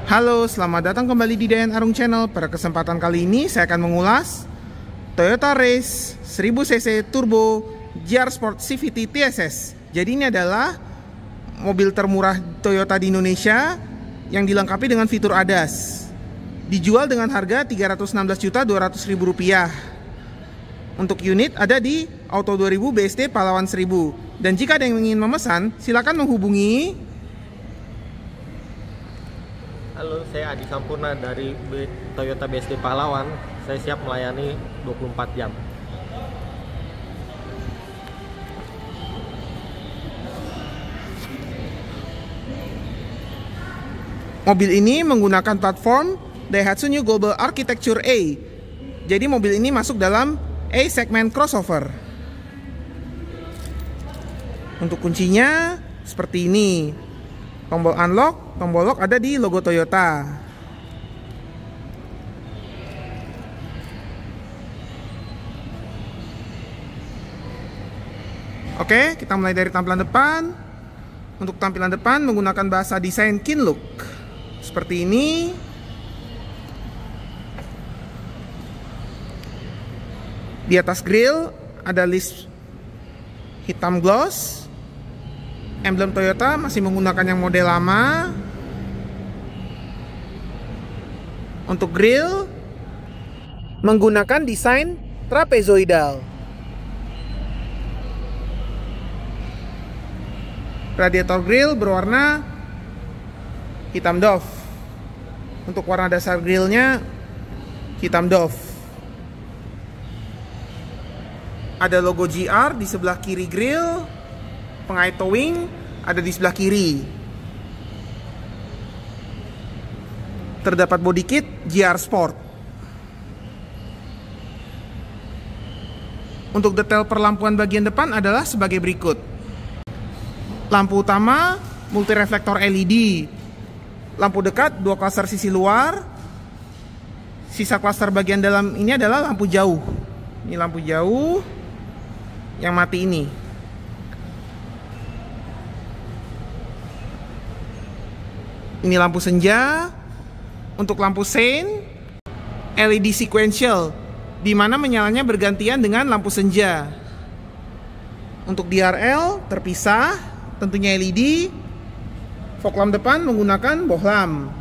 Halo, selamat datang kembali di Dayan Arung Channel. Pada kesempatan kali ini saya akan mengulas Toyota Race 1000cc Turbo GR Sport CVT TSS. Jadi ini adalah mobil termurah Toyota di Indonesia yang dilengkapi dengan fitur ADAS. Dijual dengan harga Rp316.200.000. Untuk unit ada di Auto 2000 BSD Pahlawan 1000. Dan jika ada yang ingin memesan, silakan menghubungi. Halo, saya Adi Sampurna dari Toyota BSD Pahlawan. Saya siap melayani 24 jam. Mobil ini menggunakan platform Daihatsu New Global Architecture A. Jadi mobil ini masuk dalam A segmen crossover. Untuk kuncinya seperti ini. Tombol unlock, tombol lock ada di logo Toyota. Oke, kita mulai dari tampilan depan. Untuk tampilan depan menggunakan bahasa desain Kinlook. Seperti ini. Di atas grill ada list hitam gloss. Emblem Toyota masih menggunakan yang model lama. Untuk grill menggunakan desain trapezoidal. Radiator grill berwarna hitam doff. Untuk warna dasar grillnya hitam doff. Ada logo GR di sebelah kiri grill. Pengait towing ada di sebelah kiri. Terdapat body kit GR Sport. Untuk detail perlampuan bagian depan adalah sebagai berikut. Lampu utama multi reflektor LED. Lampu dekat 2 klaster sisi luar. Sisa klaster bagian dalam ini adalah lampu jauh. Ini lampu jauh yang mati ini. Ini lampu senja. Untuk lampu sein LED sequential, di mana menyalanya bergantian dengan lampu senja. Untuk DRL terpisah, tentunya LED. Fog lamp depan menggunakan bohlam.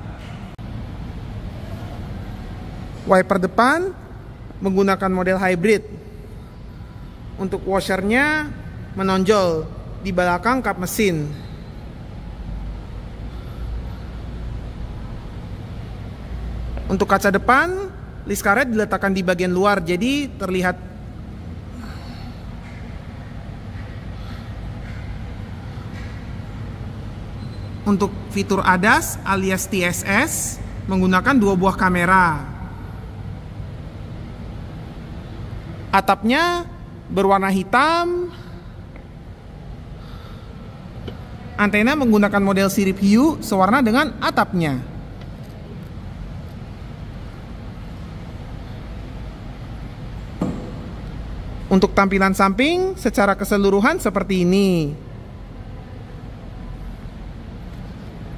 Wiper depan menggunakan model hybrid. Untuk washernya menonjol di belakang kap mesin. Untuk kaca depan, list karet diletakkan di bagian luar, jadi terlihat untuk fitur ADAS alias TSS menggunakan 2 buah kamera. Atapnya berwarna hitam. Antena menggunakan model sirip hiu sewarna dengan atapnya. Untuk tampilan samping secara keseluruhan seperti ini.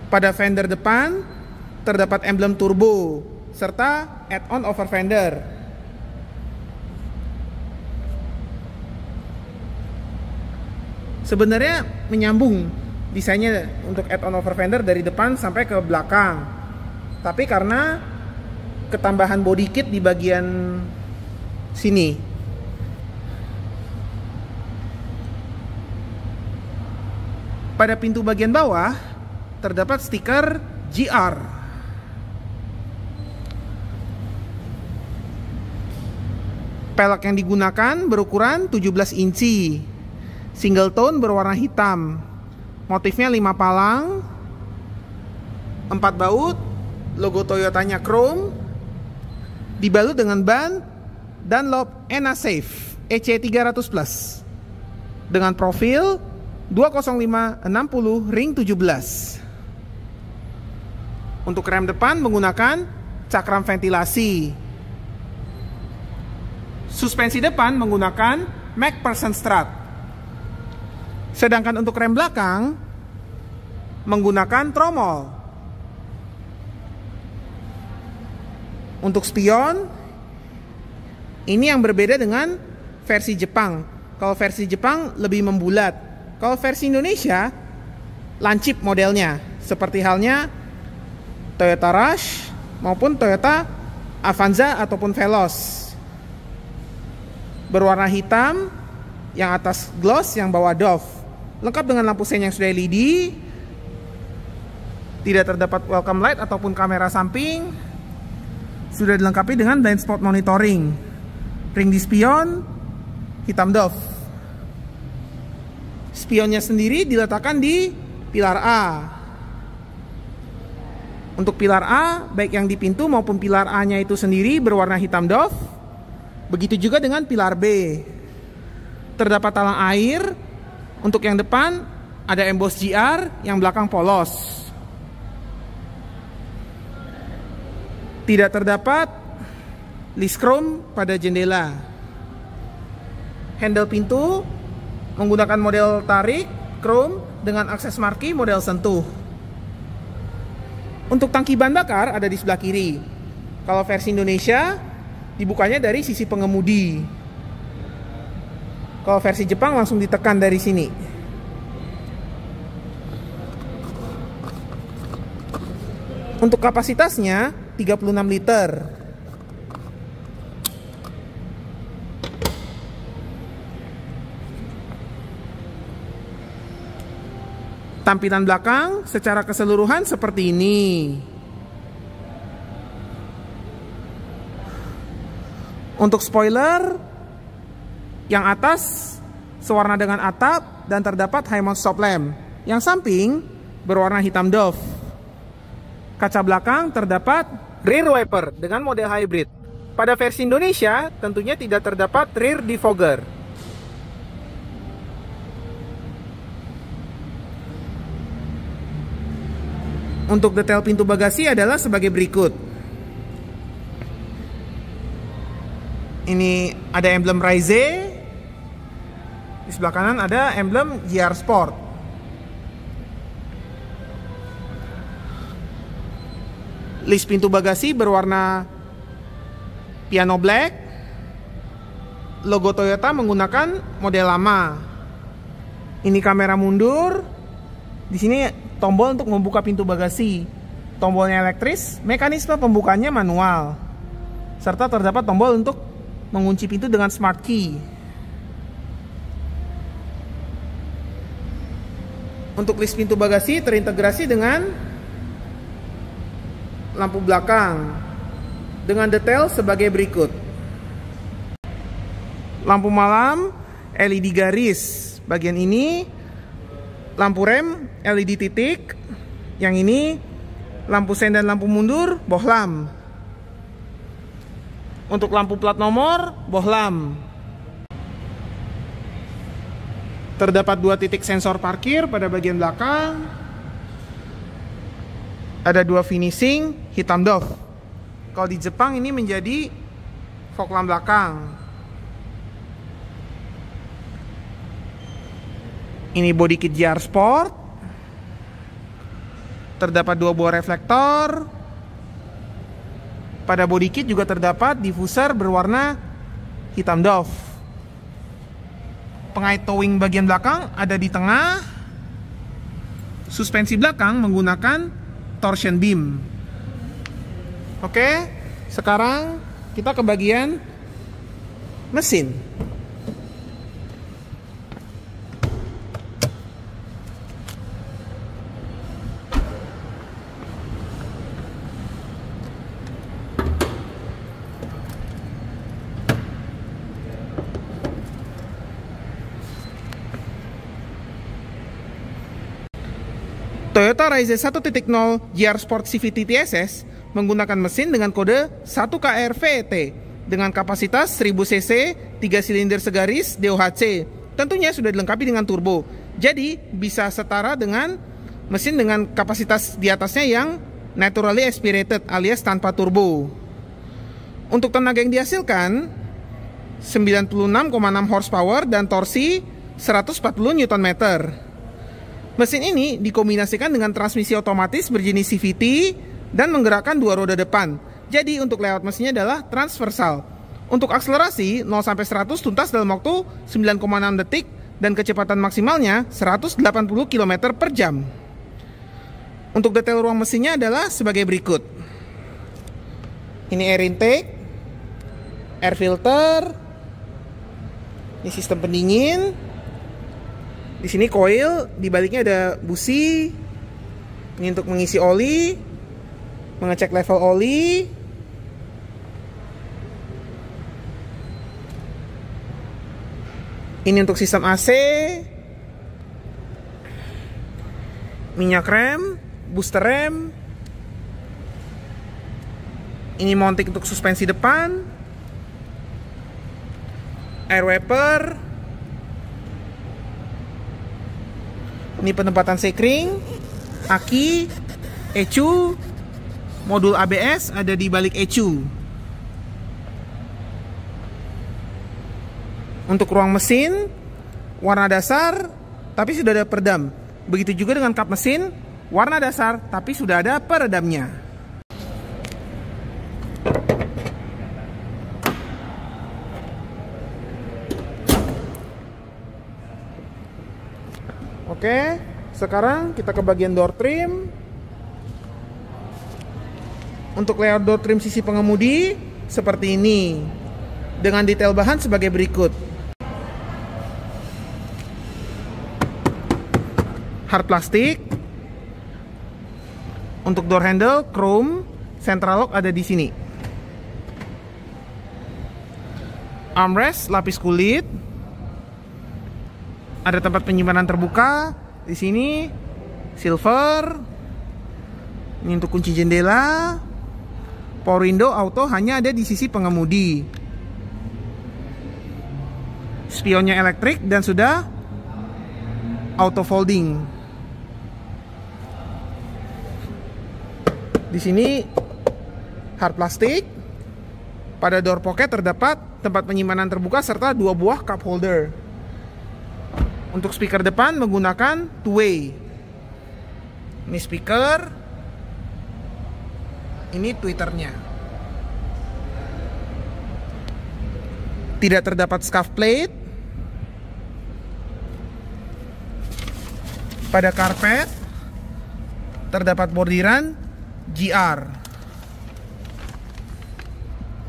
Pada fender depan terdapat emblem turbo serta add-on over fender. Sebenarnya menyambung desainnya untuk add-on over fender dari depan sampai ke belakang. Tapi karena ketambahan body kit di bagian sini. Pada pintu bagian bawah terdapat stiker GR. Pelek yang digunakan berukuran 17 inci. Single tone berwarna hitam. Motifnya 5 palang, 4 baut, logo Toyotanya chrome, dibalut dengan ban Dunlop EnaSafe EC300 Plus dengan profil 205/60 ring 17. Untuk rem depan menggunakan cakram ventilasi. Suspensi depan menggunakan MacPherson strut. Sedangkan untuk rem belakang menggunakan tromol. Untuk spion, ini yang berbeda dengan versi Jepang. Kalau versi Jepang lebih membulat. Kalau versi Indonesia, lancip modelnya. Seperti halnya Toyota Rush maupun Toyota Avanza ataupun Veloz. Berwarna hitam, yang atas gloss, yang bawah doff. Lengkap dengan lampu sein yang sudah LED. Tidak terdapat welcome light ataupun kamera samping. Sudah dilengkapi dengan blind spot monitoring. Ring di spion hitam doff. Spionnya sendiri diletakkan di pilar A. Untuk pilar A, baik yang di pintu maupun pilar A-nya itu sendiri berwarna hitam doff. Begitu juga dengan pilar B. Terdapat talang air. Untuk yang depan ada emboss GR, yang belakang polos. Tidak terdapat list chrome pada jendela. Handle pintu menggunakan model tarik chrome dengan akses marki model sentuh. Untuk tangki bahan bakar ada di sebelah kiri. Kalau versi Indonesia dibukanya dari sisi pengemudi. Kalau versi Jepang langsung ditekan dari sini. Untuk kapasitasnya 36 liter. Tampilan belakang secara keseluruhan seperti ini. Untuk spoiler, yang atas sewarna dengan atap dan terdapat high mount stop lamp. Yang samping berwarna hitam doff. Kaca belakang terdapat rear wiper dengan model hybrid. Pada versi Indonesia tentunya tidak terdapat rear defogger. Untuk detail pintu bagasi adalah sebagai berikut. Ini ada emblem Raize. Di sebelah kanan ada emblem GR Sport. List pintu bagasi berwarna piano black. Logo Toyota menggunakan model lama. Ini kamera mundur. Di sini tombol untuk membuka pintu bagasi. Tombolnya elektris, mekanisme pembukanya manual. Serta terdapat tombol untuk mengunci pintu dengan smart key. Untuk list pintu bagasi terintegrasi dengan lampu belakang dengan detail sebagai berikut. Lampu malam LED garis bagian ini, lampu rem LED titik, yang ini lampu sein dan lampu mundur bohlam. Untuk lampu plat nomor bohlam. Terdapat 2 titik sensor parkir pada bagian belakang. Ada 2 finishing hitam doff. Kalau di Jepang ini menjadi fog lamp belakang. Ini body kit GR Sport. Terdapat 2 buah reflektor. Pada body kit juga terdapat diffuser berwarna hitam doff. Pengait towing bagian belakang ada di tengah. Suspensi belakang menggunakan torsion beam. Oke, sekarang kita ke bagian mesin. Toyota Raize 1.0 GR Sport CVT TSS menggunakan mesin dengan kode 1KR-VET dengan kapasitas 1000 cc, 3 silinder segaris, DOHC. Tentunya sudah dilengkapi dengan turbo. Jadi bisa setara dengan mesin dengan kapasitas di atasnya yang naturally aspirated alias tanpa turbo. Untuk tenaga yang dihasilkan 96,6 horsepower dan torsi 140 Nm. Mesin ini dikombinasikan dengan transmisi otomatis berjenis CVT dan menggerakkan 2 roda depan. Jadi untuk layout mesinnya adalah transversal. Untuk akselerasi 0 sampai 100 tuntas dalam waktu 9,6 detik dan kecepatan maksimalnya 180 km per jam. Untuk detail ruang mesinnya adalah sebagai berikut. Ini air intake, air filter, ini sistem pendingin. Di sini coil, di baliknya ada busi. Ini untuk mengisi oli, mengecek level oli. Ini untuk sistem AC, minyak rem, booster rem. Ini mounting untuk suspensi depan, air wiper. Ini penempatan sekring, aki, ECU, modul ABS ada di balik ECU. Untuk ruang mesin, warna dasar tapi sudah ada peredam. Begitu juga dengan kap mesin, warna dasar tapi sudah ada peredamnya. Oke, sekarang kita ke bagian door trim. Untuk layout door trim sisi pengemudi seperti ini, dengan detail bahan sebagai berikut. Hard plastik. Untuk door handle chrome, central lock ada di sini. Armrest lapis kulit. Ada tempat penyimpanan terbuka di sini, silver. Ini untuk kunci jendela. Power window auto hanya ada di sisi pengemudi. Spionnya elektrik dan sudah auto folding. Di sini hard plastik. Pada door pocket terdapat tempat penyimpanan terbuka serta 2 buah cup holder. Untuk speaker depan menggunakan two-way. Ini speaker. Ini tweeternya. Tidak terdapat scuff plate. Pada karpet terdapat bordiran GR.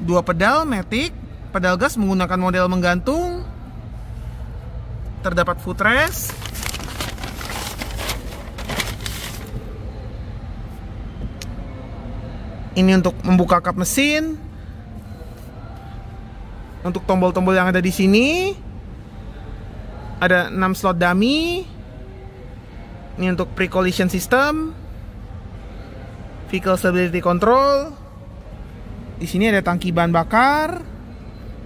2 pedal matic. Pedal gas menggunakan model menggantung. Terdapat footrest. Ini untuk membuka kap mesin. Untuk tombol-tombol yang ada di sini ada 6 slot dummy. Ini untuk pre-collision system, vehicle stability control. Di sini ada tangki bahan bakar.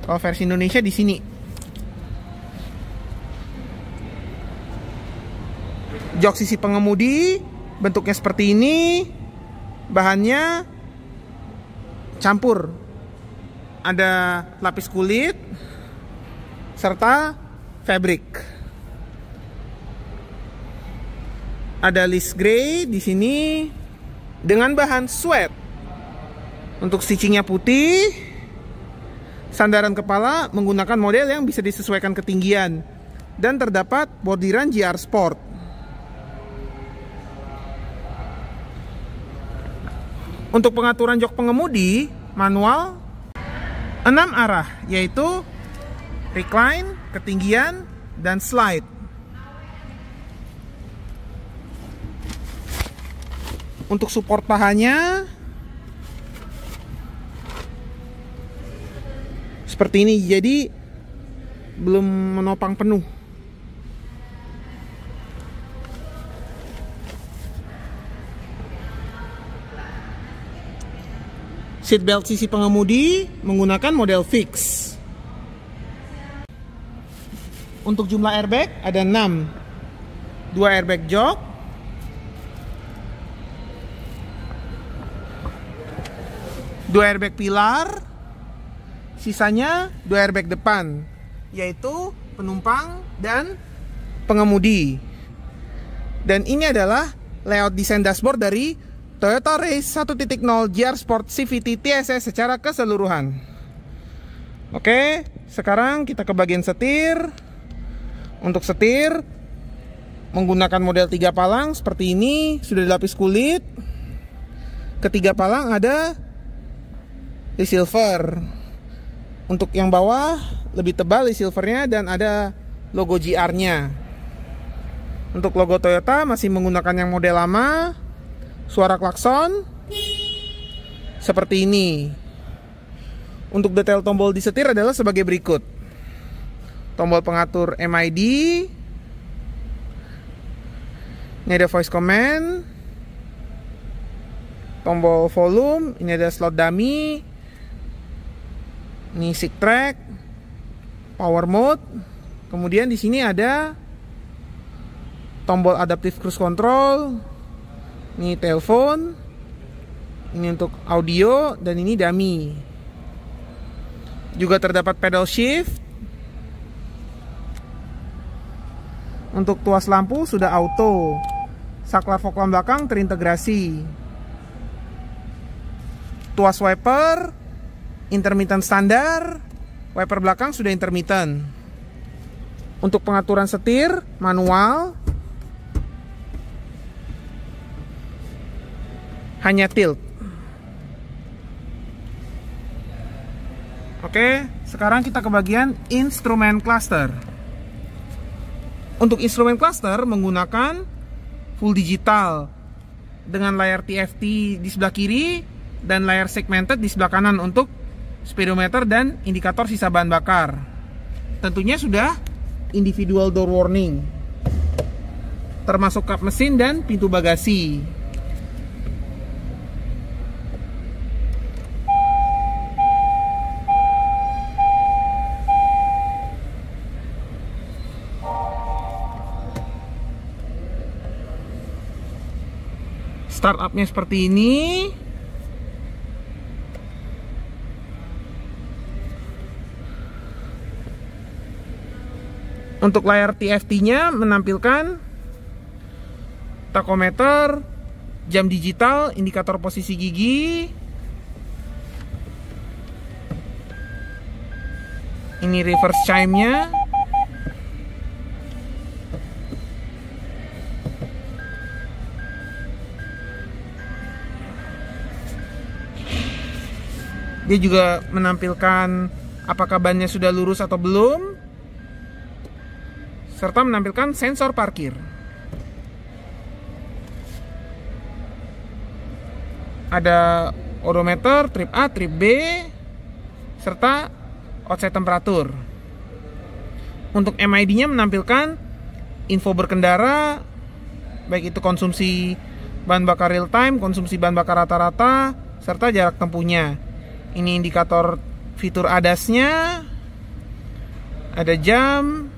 Kalau versi Indonesia di sini. Jok sisi pengemudi bentuknya seperti ini. Bahannya campur. Ada lapis kulit serta fabric. Ada list grey di sini dengan bahan suede. Untuk stitchingnya putih. Sandaran kepala menggunakan model yang bisa disesuaikan ketinggian dan terdapat bordiran GR Sport. Untuk pengaturan jok pengemudi manual 6 arah, yaitu recline, ketinggian, dan slide. Untuk support pahanya seperti ini, jadi belum menopang penuh. Seatbelt sisi pengemudi menggunakan model fix. Untuk jumlah airbag ada 6. 2 airbag jok, 2 airbag pilar, sisanya 2 airbag depan, yaitu penumpang dan pengemudi. Dan ini adalah layout desain dashboard dari Toyota Race 1.0 GR Sport CVT TSS secara keseluruhan. Oke, sekarang kita ke bagian setir. Untuk setir menggunakan model 3 palang seperti ini, sudah dilapis kulit. Ketiga palang ada di silver. Untuk yang bawah lebih tebal di silvernya dan ada logo GR-nya. Untuk logo Toyota masih menggunakan yang model lama. Suara klakson seperti ini. Untuk detail tombol di setir adalah sebagai berikut. Tombol pengatur MID. Ini ada voice command. Tombol volume, ini ada slot dummy. Ini seat track, power mode. Kemudian di sini ada tombol adaptive cruise control. Ini telepon. Ini untuk audio dan ini dummy. Juga terdapat pedal shift. Untuk tuas lampu sudah auto. Saklar fog lamp belakang terintegrasi. Tuas wiper intermittent standar. Wiper belakang sudah intermittent. Untuk pengaturan setir manual. Hanya tilt. Oke, sekarang kita ke bagian instrumen cluster. Untuk instrumen cluster menggunakan full digital dengan layar TFT di sebelah kiri dan layar segmented di sebelah kanan untuk speedometer dan indikator sisa bahan bakar. Tentunya sudah individual door warning, termasuk kap mesin dan pintu bagasi. Startupnya seperti ini. Untuk layar TFT-nya menampilkan tachometer, jam digital, indikator posisi gigi. Ini reverse chime-nya. Dia juga menampilkan apakah bannya sudah lurus atau belum, serta menampilkan sensor parkir. Ada odometer, trip A, trip B, serta outside temperatur. Untuk MID-nya menampilkan info berkendara, baik itu konsumsi bahan bakar real time, konsumsi bahan bakar rata-rata, serta jarak tempuhnya. Ini indikator fitur ADAS-nya. Ada jam.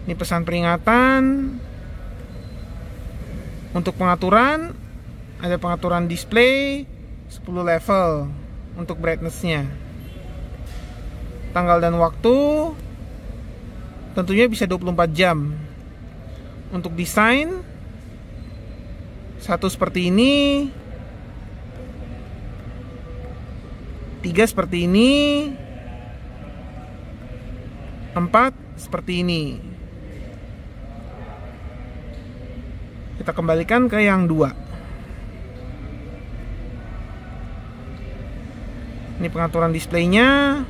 Ini pesan peringatan. Untuk pengaturan, ada pengaturan display 10 level untuk brightness-nya. Tanggal dan waktu tentunya bisa 24 jam. Untuk desain, satu seperti ini, 3 seperti ini, 4 seperti ini. Kita kembalikan ke yang 2. Ini pengaturan displaynya.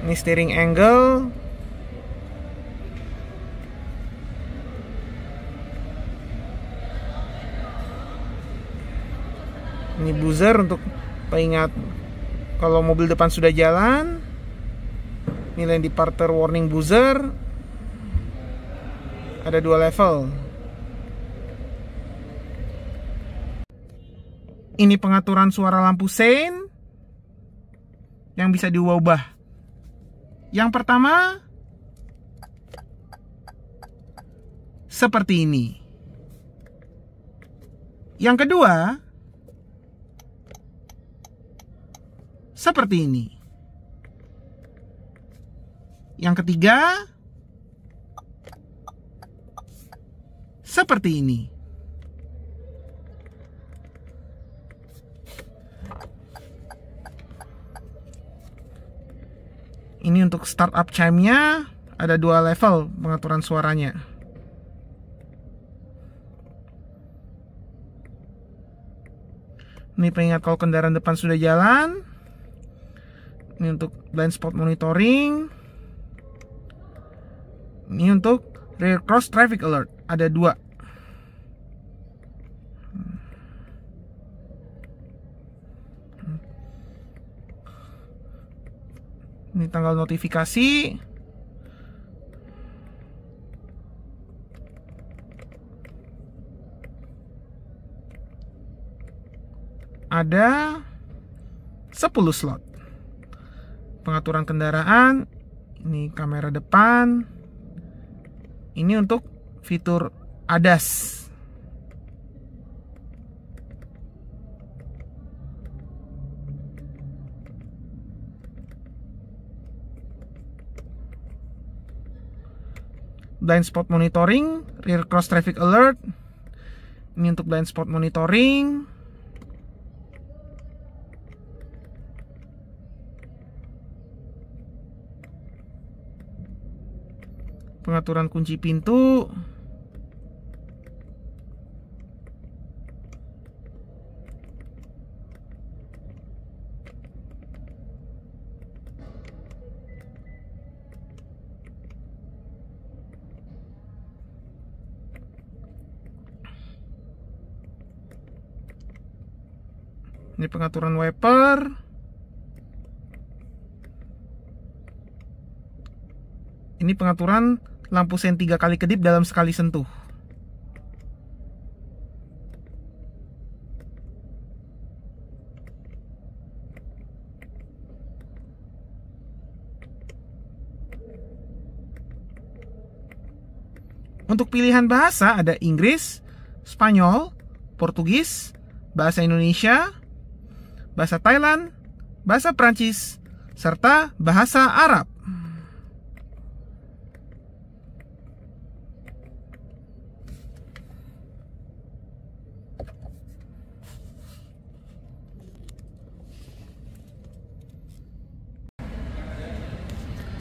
Ini steering angle. Ini buzzer untuk pengingat kalau mobil depan sudah jalan. Ini lane departure warning buzzer. Ada 2 level. Ini pengaturan suara lampu sein yang bisa diubah-ubah. Yang pertama seperti ini. Yang kedua seperti ini. Yang ketiga, seperti ini. Ini untuk startup chime-nya, ada 2 level pengaturan suaranya. Ini pengingat kalau kendaraan depan sudah jalan. Ini untuk blind spot monitoring. Ini untuk rear cross traffic alert, ada 2. Ini tanggal notifikasi. Ada 10 slot. Pengaturan kendaraan. Ini kamera depan. Ini untuk fitur ADAS. Blind spot monitoring, rear cross traffic alert. Ini untuk blind spot monitoring. Pengaturan kunci pintu. Ini pengaturan wiper. Ini pengaturan lampu sen 3 kali kedip dalam sekali sentuh. Untuk pilihan bahasa ada Inggris, Spanyol, Portugis, bahasa Indonesia, bahasa Thailand, bahasa Prancis, serta bahasa Arab.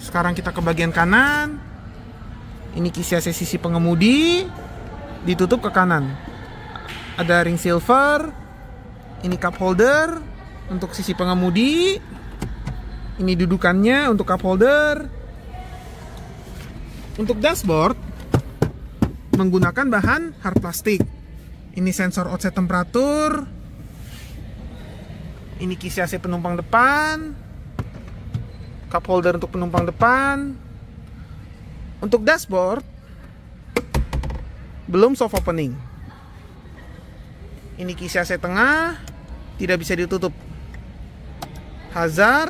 Sekarang kita ke bagian kanan. Ini kisi AC sisi pengemudi, ditutup ke kanan. Ada ring silver. Ini cup holder untuk sisi pengemudi. Ini dudukannya untuk cup holder. Untuk dashboard menggunakan bahan hard plastik. Ini sensor offset temperatur. Ini kisi AC penumpang depan. Cup holder untuk penumpang depan. Untuk dashboard belum soft opening. Ini kisi AC tengah, tidak bisa ditutup. Hazard.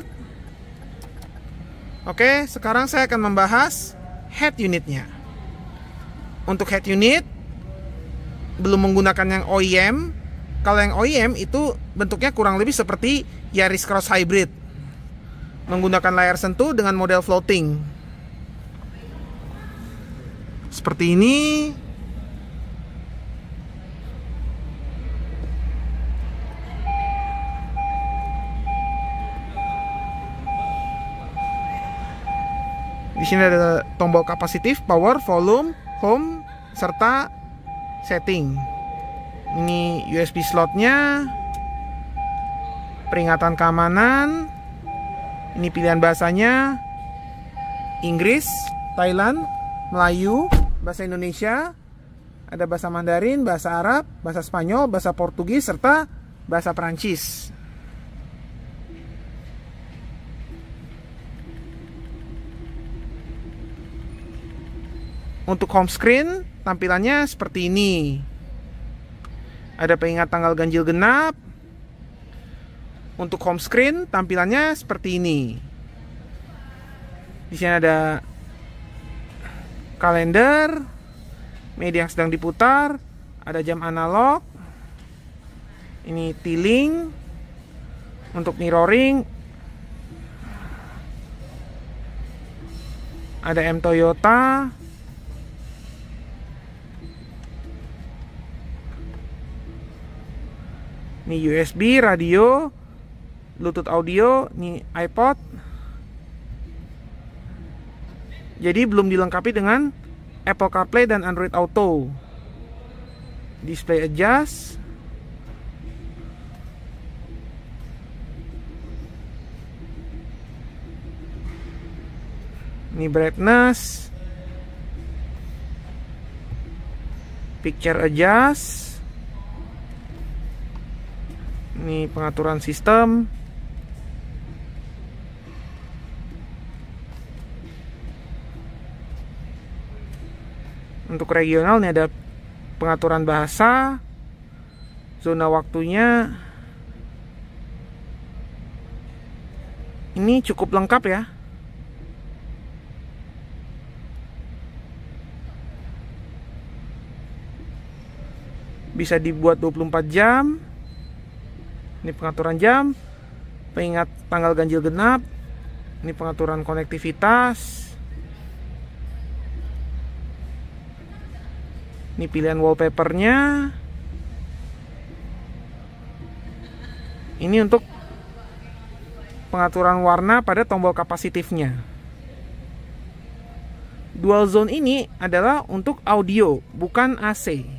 Oke, sekarang saya akan membahas head unitnya. Untuk head unit belum menggunakan yang OEM. Kalau yang OEM itu bentuknya kurang lebih seperti Yaris Cross Hybrid, menggunakan layar sentuh dengan model floating. Seperti ini. Di sini ada tombol kapasitif, power, volume, home, serta setting. Ini USB slotnya, peringatan keamanan. Ini pilihan bahasanya, Inggris, Thailand, Melayu, bahasa Indonesia, ada bahasa Mandarin, bahasa Arab, bahasa Spanyol, bahasa Portugis, serta bahasa Perancis. Untuk home screen, tampilannya seperti ini. Ada pengingat tanggal ganjil genap. Untuk home screen, tampilannya seperti ini. Di sini ada kalender, media yang sedang diputar, ada jam analog. Ini tiling. Untuk mirroring, Ada M Toyota. Ini USB, radio, Bluetooth audio, ini iPod. Jadi belum dilengkapi dengan Apple CarPlay dan Android Auto. Display adjust. Ini brightness. Picture adjust. Ini pengaturan sistem. Untuk regional ini ada pengaturan bahasa, zona waktunya. Ini cukup lengkap ya. Bisa dibuat 24 jam. Ini pengaturan jam, pengingat tanggal ganjil genap. Ini pengaturan konektivitas. Ini pilihan wallpapernya. Ini untuk pengaturan warna pada tombol kapasitifnya. Dual zone ini adalah untuk audio, bukan AC.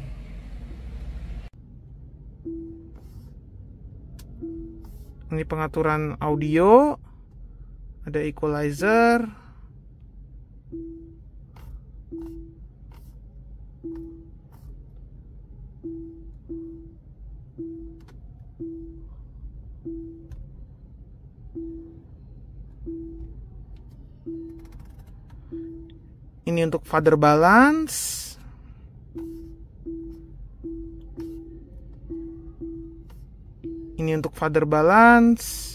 Ini pengaturan audio. Ada equalizer. Ini untuk father balance. Ini untuk father balance.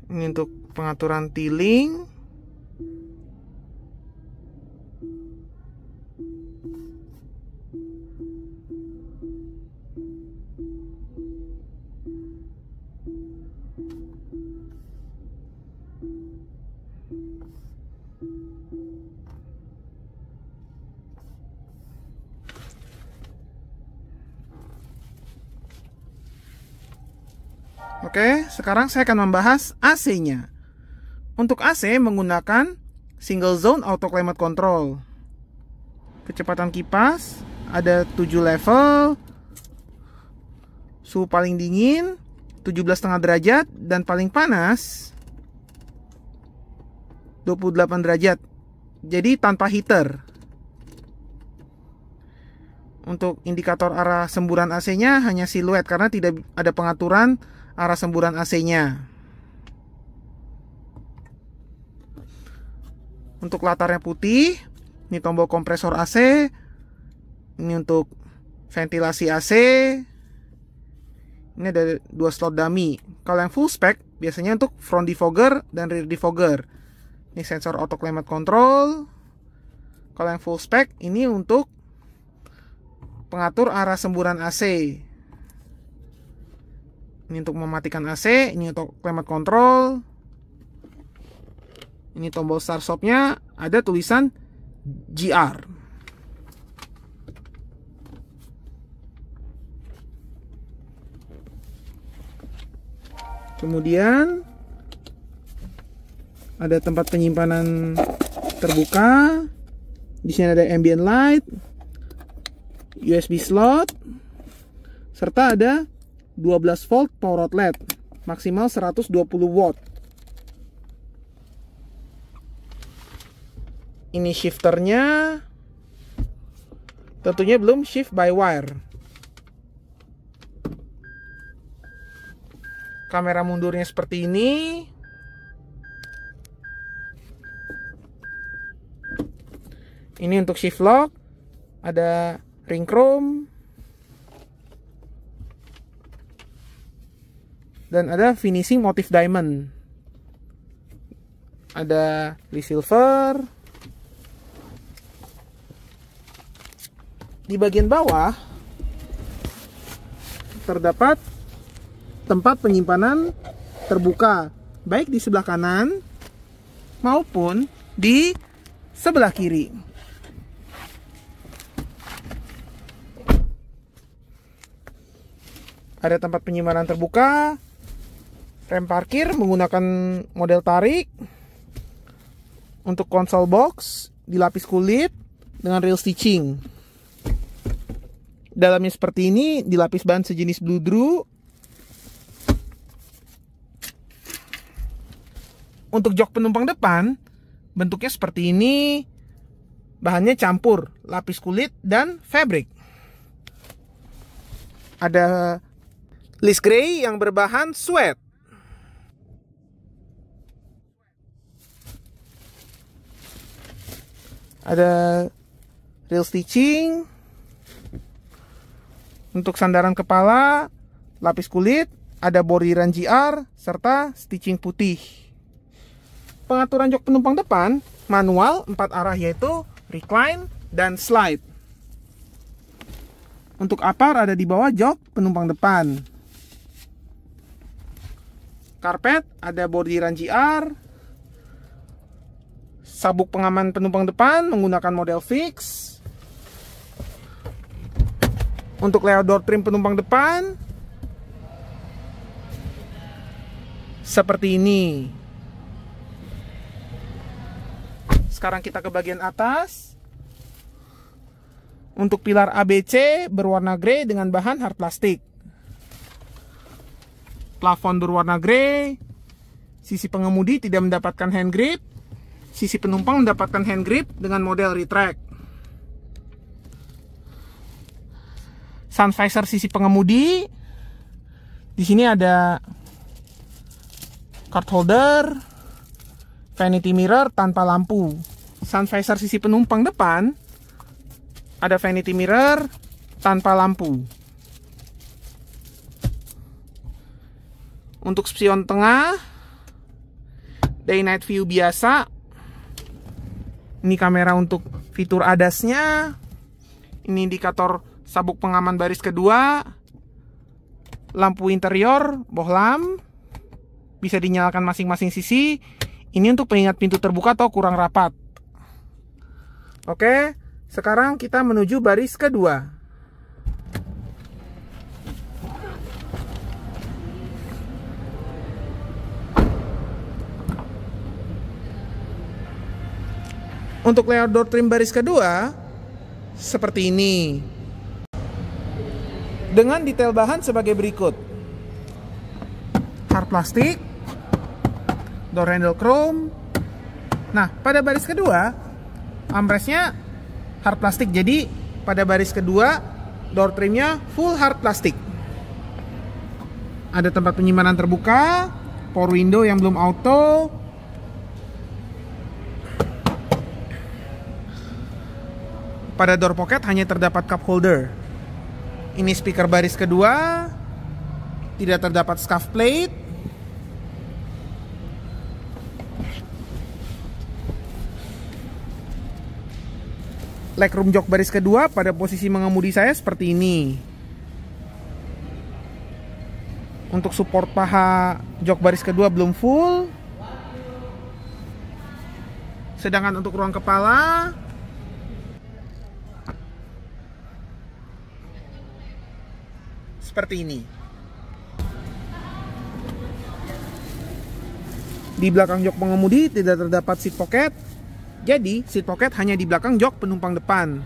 Ini untuk pengaturan tiling. Oke, sekarang saya akan membahas AC-nya. Untuk AC menggunakan single zone auto climate control. Kecepatan kipas ada 7 level. Suhu paling dingin 17,5 derajat dan paling panas 28 derajat. Jadi tanpa heater. Untuk indikator arah semburan AC-nya hanya siluet karena tidak ada pengaturan arah semburan AC-nya. Untuk latarnya putih, ini tombol kompresor AC, ini untuk ventilasi AC. Ini ada 2 slot dummy. Kalau yang full spec biasanya untuk front defogger dan rear defogger. Ini sensor auto climate control. Kalau yang full spec ini untuk pengatur arah semburan AC. Ini untuk mematikan AC, ini untuk climate control. Ini tombol start stop-nya ada tulisan GR. Kemudian ada tempat penyimpanan terbuka. Di sini ada ambient light, USB slot, serta ada 12 volt power outlet, maksimal 120 watt. Ini shifternya, tentunya belum shift by wire. Kamera mundurnya seperti ini. Ini untuk shift lock, ada ring chrome, dan ada finishing motif diamond. Ada Lee silver. Di bagian bawah terdapat tempat penyimpanan terbuka, baik di sebelah kanan maupun di sebelah kiri. Ada tempat penyimpanan terbuka, rem parkir menggunakan model tarik. Untuk konsol box dilapis kulit dengan real stitching. Dalamnya seperti ini, dilapis bahan sejenis bludru. Untuk jok penumpang depan, bentuknya seperti ini. Bahannya campur, lapis kulit dan fabric. Ada list grey yang berbahan suede. Ada real stitching. Untuk sandaran kepala, lapis kulit, ada bordiran GR, serta stitching putih. Pengaturan jok penumpang depan, manual 4 arah yaitu recline dan slide. Untuk upper ada di bawah jok penumpang depan. Karpet, ada bordiran GR. Sabuk pengaman penumpang depan menggunakan model fix. Untuk layout door trim penumpang depan seperti ini. Sekarang kita ke bagian atas. Untuk pilar ABC berwarna grey dengan bahan hard plastik. Plafon berwarna grey. Sisi pengemudi tidak mendapatkan hand grip. Sisi penumpang mendapatkan hand grip dengan model retract. Sun visor sisi pengemudi. Di sini ada card holder, vanity mirror tanpa lampu. Sun visor sisi penumpang depan ada vanity mirror tanpa lampu. Untuk spion tengah, day night view biasa. Ini kamera untuk fitur ADAS-nya. Ini indikator sabuk pengaman baris kedua. Lampu interior, bohlam. Bisa dinyalakan masing-masing sisi. Ini untuk pengingat pintu terbuka atau kurang rapat. Oke, sekarang kita menuju baris kedua. Untuk layout door trim baris kedua seperti ini. Dengan detail bahan sebagai berikut. Hard plastik, door handle chrome. Nah, pada baris kedua armrestnya hard plastik. Jadi pada baris kedua door trimnya full hard plastik. Ada tempat penyimpanan terbuka, power window yang belum auto. Pada door pocket hanya terdapat cup holder. Ini speaker baris kedua. Tidak terdapat scuff plate. Legroom jok baris kedua pada posisi mengemudi saya seperti ini. Untuk support paha jok baris kedua belum full. Sedangkan untuk ruang kepala seperti ini. Di belakang jok pengemudi tidak terdapat seat pocket. Jadi seat pocket hanya di belakang jok penumpang depan.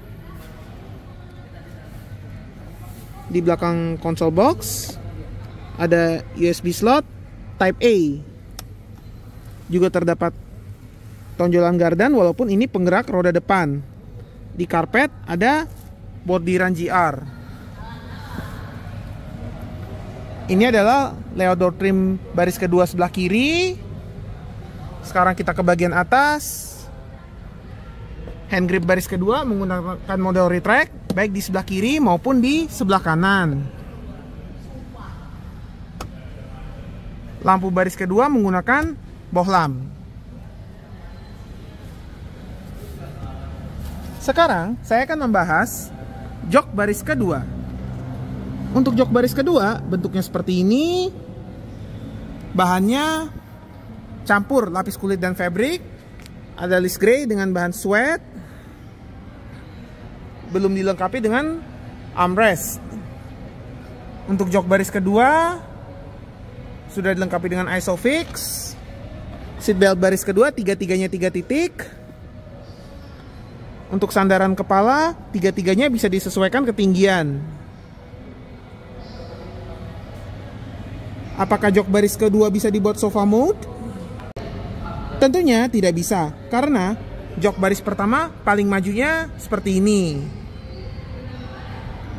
Di belakang console box ada USB slot Type A. Juga terdapat tonjolan gardan walaupun ini penggerak roda depan. Di karpet ada bordiran GR. Ini adalah layout door trim baris kedua sebelah kiri. Sekarang kita ke bagian atas. Hand grip baris kedua menggunakan model retract, baik di sebelah kiri maupun di sebelah kanan. Lampu baris kedua menggunakan bohlam. Sekarang saya akan membahas jok baris kedua. Untuk jok baris kedua bentuknya seperti ini. Bahannya campur lapis kulit dan fabric. Ada list grey dengan bahan suede. Belum dilengkapi dengan armrest. Untuk jok baris kedua sudah dilengkapi dengan isofix. Seatbelt baris kedua tiga-tiganya 3 titik. Untuk sandaran kepala tiga-tiganya bisa disesuaikan ketinggian. Apakah jok baris kedua bisa dibuat sofa mode? Tentunya tidak bisa, karena jok baris pertama paling majunya seperti ini.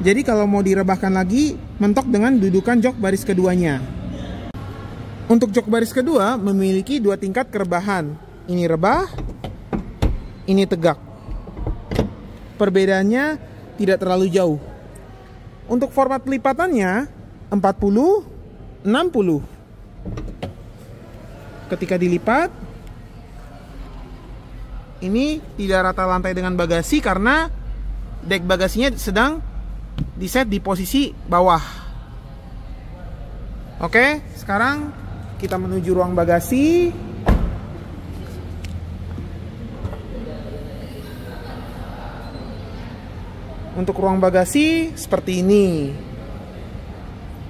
Jadi kalau mau direbahkan lagi, mentok dengan dudukan jok baris keduanya. Untuk jok baris kedua memiliki 2 tingkat kerebahan. Ini rebah, ini tegak. Perbedaannya tidak terlalu jauh. Untuk format lipatannya 40-60. Ketika dilipat, ini tidak rata lantai dengan bagasi karena dek bagasinya sedang diset di posisi bawah. Oke, sekarang kita menuju ruang bagasi. Untuk ruang bagasi seperti ini.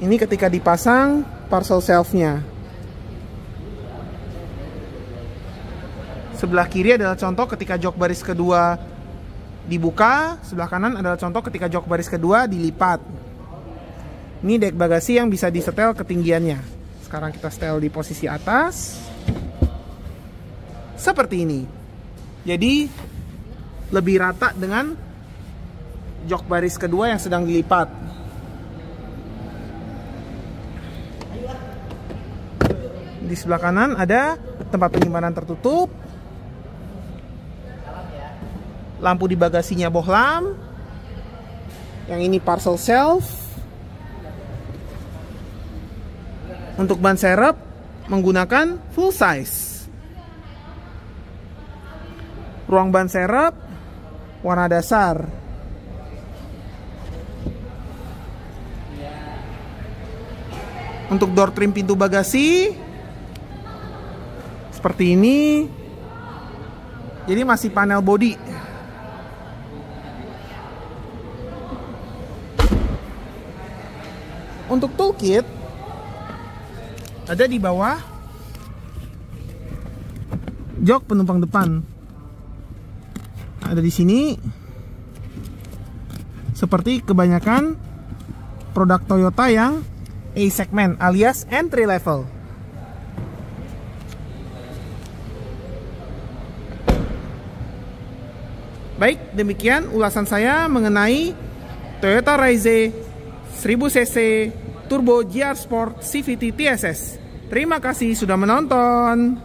Ini ketika dipasang parcel shelf-nya. Sebelah kiri adalah contoh ketika jok baris kedua dibuka, sebelah kanan adalah contoh ketika jok baris kedua dilipat. Ini dek bagasi yang bisa disetel ketinggiannya. Sekarang kita setel di posisi atas. Seperti ini. Jadi lebih rata dengan jok baris kedua yang sedang dilipat. Di sebelah kanan ada tempat penyimpanan tertutup. Lampu di bagasinya bohlam. Yang ini parcel shelf. Untuk ban serep menggunakan full size. Ruang ban serep warna dasar. Untuk door trim pintu bagasi seperti ini. Jadi masih panel body. Untuk toolkit ada di bawah jok penumpang depan. Ada di sini. Seperti kebanyakan produk Toyota yang A segment alias entry level. Baik, demikian ulasan saya mengenai Toyota Raize 1000cc Turbo GR Sport CVT TSS. Terima kasih sudah menonton.